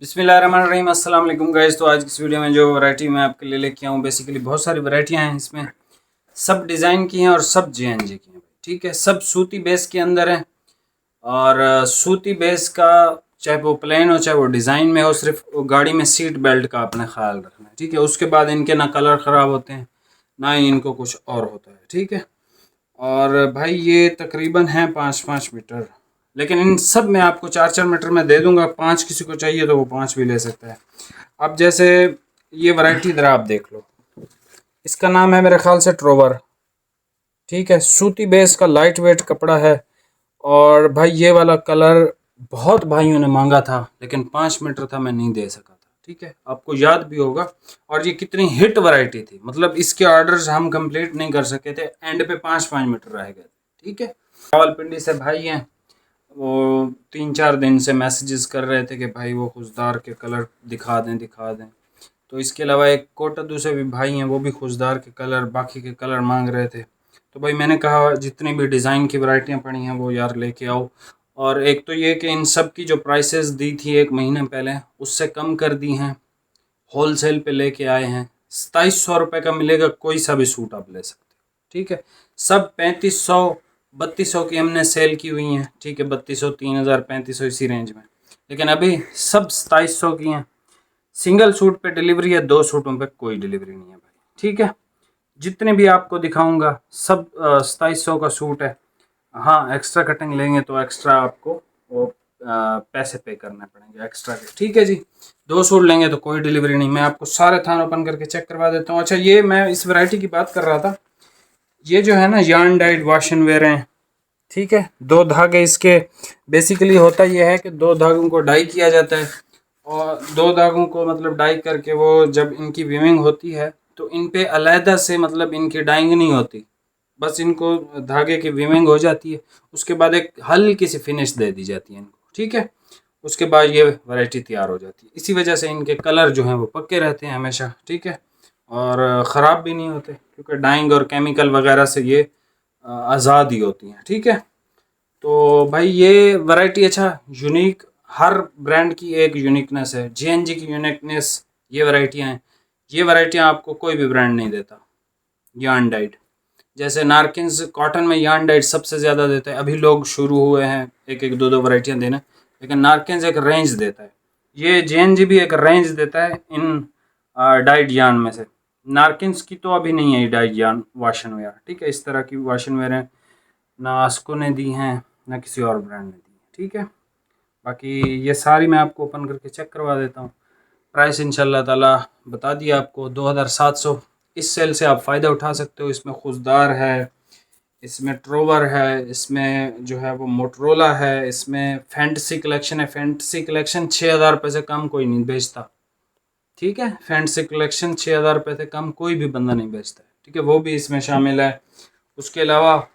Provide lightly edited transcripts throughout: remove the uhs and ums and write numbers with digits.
बिस्मिल्लाहिर्रहमानिर्रहीम, अस्सलाम वालेकुम गाइस। तो आज की इस वीडियो में जो वैरायटी मैं आपके लिए लेके आऊँ, बेसिकली बहुत सारी वैरायटियाँ हैं इसमें। सब डिज़ाइन की हैं और सब JNJ की हैं, ठीक है। सब सूती बेस के अंदर है और सूती बेस का चाहे वो प्लेन हो चाहे वो डिज़ाइन में हो, सिर्फ वो गाड़ी में सीट बेल्ट का अपना ख्याल रखना है, ठीक है। उसके बाद इनके ना कलर ख़राब होते हैं ना ही इनको कुछ और होता है, ठीक है। और भाई ये तकरीबन है 5-5 मीटर, लेकिन इन सब में आपको 4-4 मीटर में दे दूंगा। 5 किसी को चाहिए तो वो 5 भी ले सकता है। अब जैसे ये वैरायटी इधर आप देख लो, इसका नाम है मेरे ख्याल से ट्रोवर, ठीक है। सूती बेस का लाइट वेट कपड़ा है। और भाई ये वाला कलर बहुत भाइयों ने मांगा था, लेकिन 5 मीटर था, मैं नहीं दे सका था, ठीक है। आपको याद भी होगा। और ये कितनी हिट वैरायटी थी, मतलब इसके ऑर्डर्स हम कंप्लीट नहीं कर सके थे, एंड पे 5-5 मीटर रह गए थे, ठीक है। रावलपिंडी से भाई हैं, वो 3-4 दिन से मैसेजेस कर रहे थे कि भाई वो खुशदार के कलर दिखा दें। तो इसके अलावा एक कोटद्दू से भी भाई हैं, वो भी खुशदार के कलर, बाकी के कलर मांग रहे थे। तो भाई मैंने कहा जितनी भी डिज़ाइन की वैरायटियाँ पड़ी हैं वो यार लेके आओ। और एक तो ये कि इन सब की जो प्राइसेस दी थी 1 महीने पहले, उससे कम कर दी हैं। होलसेल पे लेके आए हैं। 2700 रुपये का मिलेगा, कोई सा भी सूट आप ले सकते हो, ठीक है। सब 3500-3200 की हमने सेल की हुई हैं, ठीक है। 3200, 3000, 3500 इसी रेंज में, लेकिन अभी सब 2700 की हैं। सिंगल सूट पे डिलीवरी है, 2 सूटों पे कोई डिलीवरी नहीं है भाई, ठीक है। जितने भी आपको दिखाऊंगा सब 2700 का सूट है। हाँ, एक्स्ट्रा कटिंग लेंगे तो एक्स्ट्रा आपको वो पैसे पे करने पड़ेंगे एक्स्ट्रा के, ठीक है जी। 2 सूट लेंगे तो कोई डिलीवरी नहीं। मैं आपको सारे थान ओपन करके चेक करवा देता हूँ। अच्छा, ये मैं इस वैरायटी की बात कर रहा था। ये जो है ना yarn dyed wash and wear हैं, ठीक है। 2 धागे इसके बेसिकली होता ये है कि 2 धागों को डाई किया जाता है, और 2 धागों को मतलब डाई करके वो जब इनकी वीविंग होती है तो इन पे अलहदा से मतलब इनकी डाइंग नहीं होती, बस इनको धागे की वीविंग हो जाती है। उसके बाद एक हल्की सी फिनिश दे दी जाती है इनको, ठीक है। उसके बाद ये वैरायटी तैयार हो जाती है। इसी वजह से इनके कलर जो हैं वो पक्के रहते हैं हमेशा, ठीक है। और ख़राब भी नहीं होते, क्योंकि डाइंग और केमिकल वगैरह से ये आज़ाद ही होती हैं, ठीक है। तो भाई ये वैरायटी अच्छा यूनिक, हर ब्रांड की एक यूनिकनेस है। JNJ की यूनिकनेस ये वैरायटियाँ हैं। ये वैरायटियाँ आपको कोई भी ब्रांड नहीं देता। यार्न डाइड, जैसे नारकिन्स कॉटन में यार्न डाइड सबसे ज़्यादा देता है। अभी लोग शुरू हुए हैं एक एक दो दो वैरायटियाँ देना, लेकिन नारकिन्स एक रेंज देता है। ये JNJ भी एक रेंज देता है इन डाइड यार्न में से। नारकिन्स की तो अभी नहीं है डाइड यार्न वाशन वेयर, ठीक है। इस तरह की वाशन वेयर है ना आस्को ने दी हैं ना किसी और ब्रांड ने दी है, ठीक है। बाकी ये सारी मैं आपको ओपन करके चेक करवा देता हूँ। प्राइस इंशाल्लाह ताला बता दिया आपको, 2700। इस सेल से आप फ़ायदा उठा सकते हो। इसमें खुशदार है, इसमें ट्रोवर है, इसमें जो है वो मोटरोला है, इसमें फैंटेसी कलेक्शन है। फैंटेसी कलेक्शन 6000 रुपये से कम कोई नहीं बेचता, ठीक है। फैंटेसी कलेक्शन 6000 रुपये से कम कोई भी बंदा नहीं बेचता है, ठीक है। वो भी इसमें शामिल है। उसके अलावा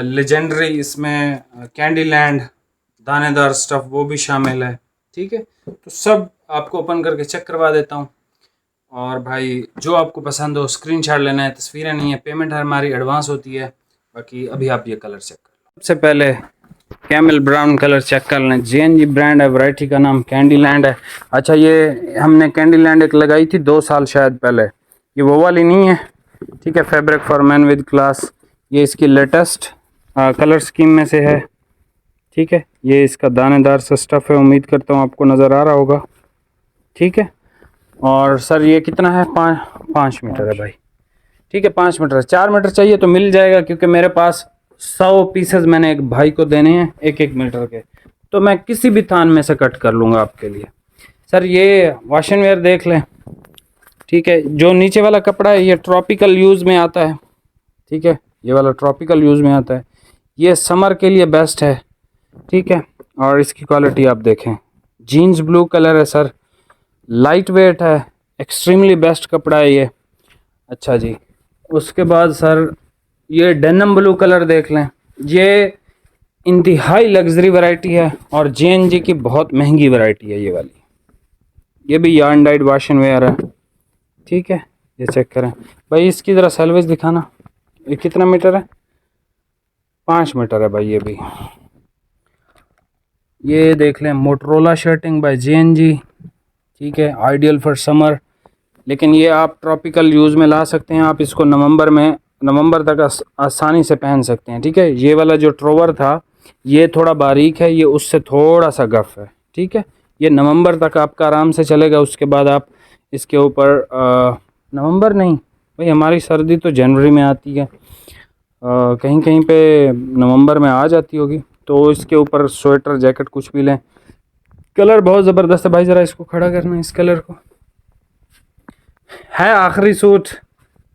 लेजेंडरी इसमें कैंडी लैंड दानेदार स्टफ़ वो भी शामिल है, ठीक है। तो सब आपको ओपन करके चेक करवा देता हूँ। और भाई जो आपको पसंद हो स्क्रीनशॉट लेना है, तस्वीरें नहीं है, पेमेंट हमारी एडवांस होती है। बाकी अभी आप ये कलर चेक कर लो। सबसे पहले कैमल ब्राउन कलर चेक कर लें। JNJ ब्रांड है, वैरायटी का नाम कैंडी लैंड है। अच्छा, ये हमने कैंडी लैंड एक लगाई थी 2 साल शायद पहले, ये वो वाली नहीं है, ठीक है। Fabric for man with class, ये इसकी लेटेस्ट कलर स्कीम में से है, ठीक है। ये इसका दानेदार सा स्टफ़ है, उम्मीद करता हूँ आपको नज़र आ रहा होगा, ठीक है। और सर ये कितना है? 5 मीटर है भाई, ठीक है। 5 मीटर, 4 मीटर चाहिए तो मिल जाएगा, क्योंकि मेरे पास 100 पीसेस मैंने एक भाई को देने हैं 1-1 मीटर के, तो मैं किसी भी थान में से कट कर लूँगा आपके लिए। सर ये वॉशन वेयर देख लें, ठीक है। जो नीचे वाला कपड़ा है ये ट्रॉपिकल यूज़ में आता है, ठीक है। ये वाला ट्रॉपिकल यूज़ में आता है, ये समर के लिए बेस्ट है, ठीक है। और इसकी क्वालिटी आप देखें, जीन्स ब्लू कलर है सर, लाइट वेट है, एक्सट्रीमली बेस्ट कपड़ा है ये। अच्छा जी, उसके बाद सर ये डेनिम ब्लू कलर देख लें, ये इंतहाई लग्जरी वैरायटी है और JNJ की बहुत महंगी वैरायटी है ये वाली। ये भी यार्न डाइड वॉशन वेयर है, ठीक है। ये चेक करें भाई, इसकी ज़रा सैलवेज दिखाना। ये कितना मीटर है? 5 मीटर है भाई। ये भी ये देख लें, मोटरोला शर्टिंग बाय JNJ, ठीक है, आइडियल फॉर समर। लेकिन ये आप ट्रॉपिकल यूज़ में ला सकते हैं। आप इसको नवंबर तक आसानी से पहन सकते हैं। ठीक है, ये वाला जो ट्रोवर था ये थोड़ा बारीक है, ये उससे थोड़ा सा गफ है। ठीक है, ये नवंबर तक आपका आराम से चलेगा। उसके बाद आप इसके ऊपर नवंबर नहीं भाई, हमारी सर्दी तो जनवरी में आती है, कहीं कहीं पे नवंबर में आ जाती होगी। तो इसके ऊपर स्वेटर जैकेट कुछ भी लें। कलर बहुत ज़बरदस्त है भाई, ज़रा इसको खड़ा करना, इस कलर को है आखिरी सूट।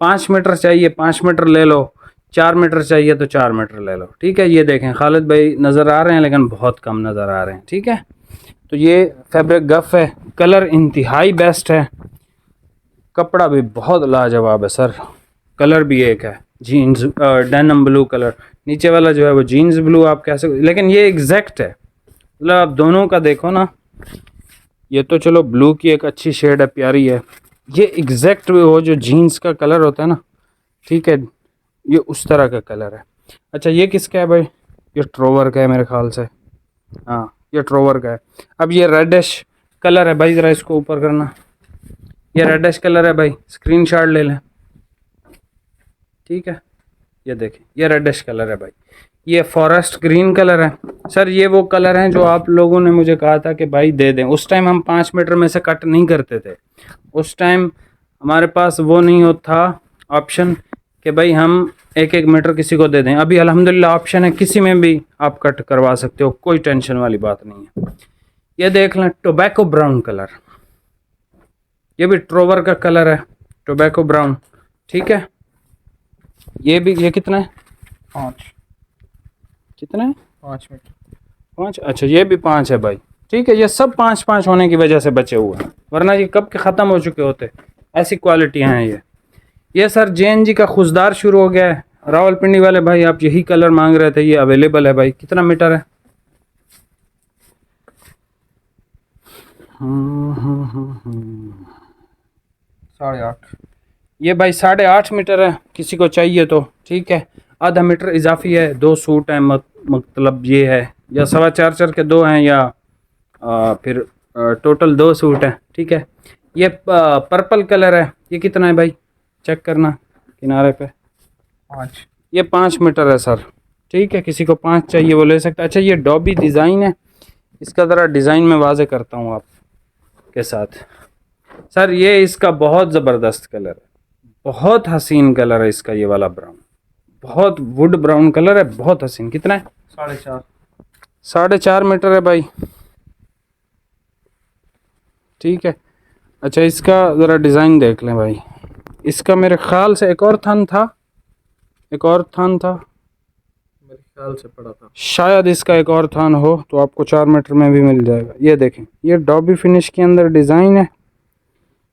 5 मीटर चाहिए 5 मीटर ले लो, 4 मीटर चाहिए तो 4 मीटर ले लो। ठीक है, ये देखें खालिद भाई नज़र आ रहे हैं लेकिन बहुत कम नज़र आ रहे हैं। ठीक है, तो ये फैब्रिक गफ है, कलर इंतहाई बेस्ट है, कपड़ा भी बहुत लाजवाब है सर। कलर भी एक है जीन्स डेनिम ब्लू कलर, नीचे वाला जो है वो जीन्स ब्लू आप कह सकते, लेकिन ये एग्जैक्ट है। मतलब आप दोनों का देखो ना, ये तो चलो ब्लू की एक अच्छी शेड है, प्यारी है। ये एग्जैक्ट वो जो जीन्स का कलर होता है ना, ठीक है, ये उस तरह का कलर है। अच्छा ये किसका है भाई? ये ट्रोवर का है मेरे ख्याल से, हाँ ये ट्रोवर का है। अब ये रेडिश कलर है भाई, ज़रा इसको ऊपर करना, ये रेडिश कलर है भाई, स्क्रीनशॉट ले लें। ठीक है, ये देखें ये रेडिश कलर है भाई, ये फॉरेस्ट ग्रीन कलर है। सर ये वो कलर हैं जो आप लोगों ने मुझे कहा था कि भाई दे दें। उस टाइम हम 5 मीटर में से कट नहीं करते थे, उस टाइम हमारे पास वो नहीं होता ऑप्शन कि भाई हम 1-1 मीटर किसी को दे दें। अभी अल्हम्दुलिल्लाह ऑप्शन है, किसी में भी आप कट करवा सकते हो, कोई टेंशन वाली बात नहीं है। ये देख लें टोबैको ब्राउन कलर, ये भी ट्रोवर का कलर है, टोबैको ब्राउन। ठीक है, ये भी, ये कितना है? 5। कितना है? 5 मीटर 5। अच्छा ये भी 5 है भाई। ठीक है, ये सब 5-5 होने की वजह से बचे हुए हैं, वरना ये कब के ख़त्म हो चुके होते। ऐसी क्वालिटियाँ हैं ये सर JNG का खुशदार शुरू हो गया है। रावलपिंडी वाले भाई आप यही कलर मांग रहे थे, ये अवेलेबल है भाई। कितना मीटर है? 8.5। ये भाई 8.5 मीटर है, किसी को चाहिए तो ठीक है, आधा मीटर इजाफी है। 2 सूट हैं, मतलब ये है या 4.25 के 2 हैं, या फिर टोटल 2 सूट हैं। ठीक है, ये पर्पल कलर है, ये कितना है भाई? चेक करना किनारे पे। 5। ये 5 मीटर है सर। ठीक है, किसी को 5 चाहिए वो ले सकता है। अच्छा ये डॉबी डिज़ाइन है, इसका ज़रा डिज़ाइन में वाजे करता हूँ आपके साथ। सर ये इसका बहुत ज़बरदस्त कलर है, बहुत हसीन कलर है इसका, ये वाला ब्राउन, बहुत वुड ब्राउन कलर है, बहुत हसीन। कितना है? 4.5। 4.5 मीटर है भाई। ठीक है, अच्छा इसका ज़रा डिज़ाइन देख लें भाई। इसका मेरे ख्याल से एक और थान था, मेरे ख्याल से पड़ा था, शायद इसका एक और थान हो तो आपको 4 मीटर में भी मिल जाएगा। ये देखें, ये डॉबी फिनिश के अंदर डिज़ाइन है।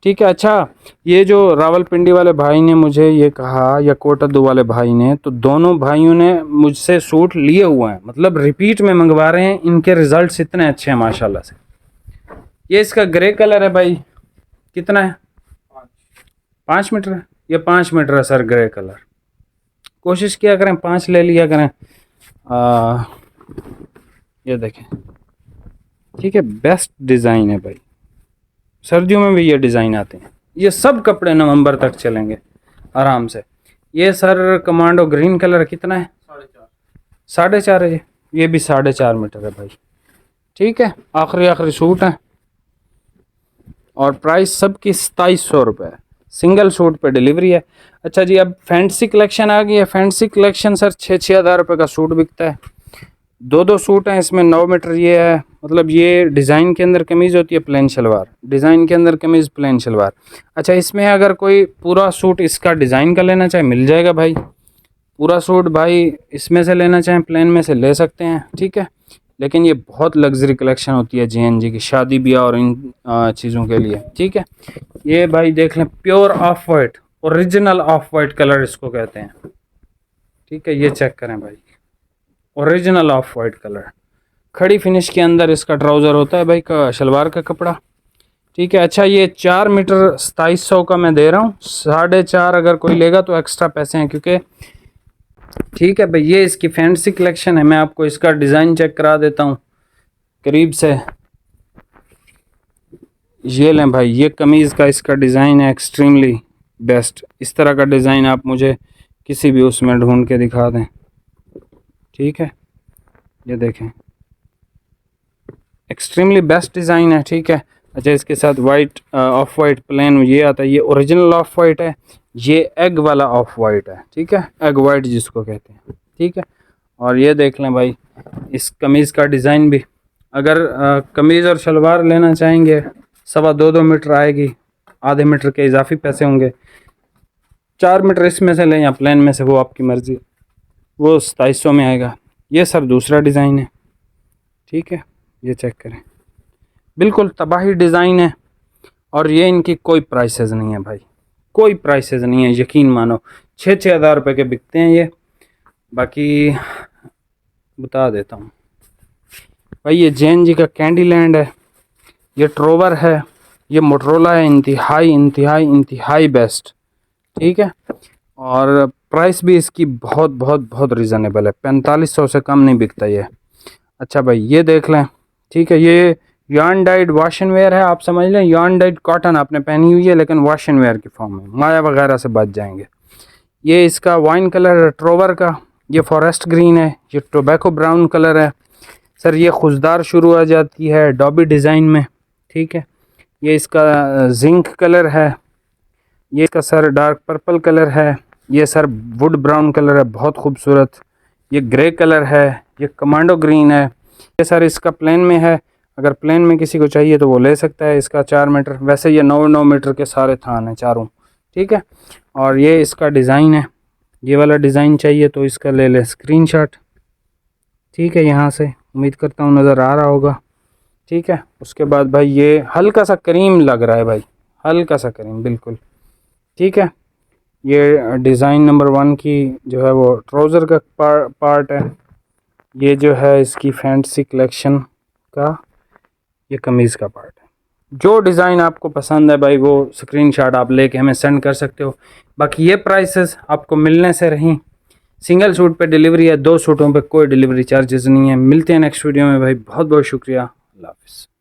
ठीक है, अच्छा ये जो रावलपिंडी वाले भाई ने मुझे ये कहा, या कोटद्दू वाले भाई ने, तो दोनों भाइयों ने मुझसे सूट लिए हुए हैं, मतलब रिपीट में मंगवा रहे हैं। इनके रिज़ल्ट्स इतने अच्छे हैं माशाल्लाह से। ये इसका ग्रे कलर है भाई, कितना है? 5 मीटर है, ये 5 मीटर है सर ग्रे कलर। कोशिश किया करें 5 ले लिया करें। ये देखें, ठीक है, बेस्ट डिज़ाइन है भाई, सर्दियों में भी ये डिज़ाइन आते हैं। ये सब कपड़े नवंबर तक चलेंगे आराम से। ये सर कमांडो ग्रीन कलर कितना है? 4.5 है। ये भी 4.5 मीटर है भाई। ठीक है, आखिरी सूट है और प्राइस सबकी 2700 रुपये है, सिंगल सूट पे डिलीवरी है। अच्छा जी, अब फैंसी कलेक्शन आ गई है। फैंसी कलेक्शन सर 6-6 हज़ार रुपये का सूट बिकता है। 2 सूट हैं इसमें, 9 मीटर ये है, मतलब ये डिज़ाइन के अंदर कमीज़ होती है प्लेन शलवार, डिज़ाइन के अंदर कमीज़ प्लेन शलवार। अच्छा इसमें अगर कोई पूरा सूट इसका डिज़ाइन का लेना चाहे मिल जाएगा भाई, पूरा सूट भाई इसमें से लेना चाहें प्लेन में से ले सकते हैं। ठीक है, लेकिन ये बहुत लग्जरी कलेक्शन होती है JNG की, शादी ब्याह और इन चीज़ों के लिए। ठीक है, ये भाई देख लें, pure of white, original of white colour इसको कहते हैं। ठीक है, ये चेक करें भाई, ओरिजिनल ऑफ वाइट कलर, खड़ी फिनिश के अंदर इसका ट्राउज़र होता है भाई का, शलवार का कपड़ा। ठीक है, अच्छा ये 4 मीटर 2700 का मैं दे रहा हूँ। 4.5 अगर कोई लेगा तो एक्स्ट्रा पैसे हैं, क्योंकि ठीक है भाई ये इसकी फैंसी कलेक्शन है। मैं आपको इसका डिज़ाइन चेक करा देता हूँ करीब से। ये लें भाई, ये कमीज़ का इसका डिज़ाइन है एक्सट्रीमली बेस्ट। इस तरह का डिज़ाइन आप मुझे किसी भी उसमें ढूंढ के दिखा दें, ठीक है। ये देखें, एक्सट्रीमली बेस्ट डिज़ाइन है, ठीक है। अच्छा, इसके साथ वाइट ऑफ वाइट प्लेन ये आता है, ये ओरिजिनल ऑफ वाइट है, ये एग वाला ऑफ वाइट है, ठीक है, एग वाइट जिसको कहते हैं, ठीक है। और ये देख लें भाई, इस कमीज़ का डिज़ाइन भी, अगर कमीज़ और शलवार लेना चाहेंगे 2.25 मीटर आएगी, आधे मीटर के इजाफी पैसे होंगे। 4 मीटर इसमें से लें या प्लेन में से, वो आपकी मर्ज़ी, वो 2700 में आएगा। ये सर दूसरा डिज़ाइन है, ठीक है, ये चेक करें, बिल्कुल तबाही डिज़ाइन है। और ये इनकी कोई प्राइसेस नहीं है भाई, कोई प्राइसेस नहीं है, यकीन मानो 6-6 हज़ार रुपये के बिकते हैं ये। बाकी बता देता हूँ भाई, ये जैन जी का कैंडी लैंड है, ये ट्रोवर है, ये मोटरोला है, इंतहाई इंतहाई इंतहाई बेस्ट, ठीक है। और प्राइस भी इसकी बहुत बहुत बहुत रिजनेबल है, 4500 से कम नहीं बिकता ये। अच्छा भाई, ये देख लें, ठीक है, ये यार्न डाइड वाशन वेयर है, आप समझ लें यार्न डाइड कॉटन आपने पहनी हुई है लेकिन वाशन वेयर की फॉर्म में, माया वगैरह से बच जाएंगे। ये इसका वाइन कलर है ट्रोवर का, ये फॉरेस्ट ग्रीन है, ये टोबैको ब्राउन कलर है सर, ये खुशदार शुरू आ जाती है डॉबी डिज़ाइन में, ठीक है। ये इसका जिंक कलर है, ये इसका सर डार्क पर्पल कलर है, ये सर वुड ब्राउन कलर है बहुत खूबसूरत, ये ग्रे कलर है, ये कमांडो ग्रीन है, ये सर इसका प्लेन में है, अगर प्लेन में किसी को चाहिए तो वो ले सकता है। इसका 4 मीटर, वैसे ये 9 मीटर के सारे थान हैं चारों, ठीक है। और ये इसका डिज़ाइन है, ये वाला डिज़ाइन चाहिए तो इसका ले लें स्क्रीनशॉट, ठीक है, यहाँ से उम्मीद करता हूँ नज़र आ रहा होगा, ठीक है। उसके बाद भाई ये हल्का सा करीम लग रहा है भाई, हल्का सा करीम बिल्कुल, ठीक है। ये डिज़ाइन नंबर 1 की जो है वो ट्राउज़र का पार्ट है, ये जो है इसकी फैंसी कलेक्शन का ये कमीज़ का पार्ट है। जो डिज़ाइन आपको पसंद है भाई, वो स्क्रीनशॉट आप लेके हमें सेंड कर सकते हो। बाकी ये प्राइसेस आपको मिलने से रहीं, सिंगल सूट पे डिलीवरी है, 2 सूटों पे कोई डिलीवरी चार्जेस नहीं है। मिलते हैं नेक्स्ट वीडियो में भाई, बहुत बहुत शुक्रिया, अल्लाह हाफ़िज़।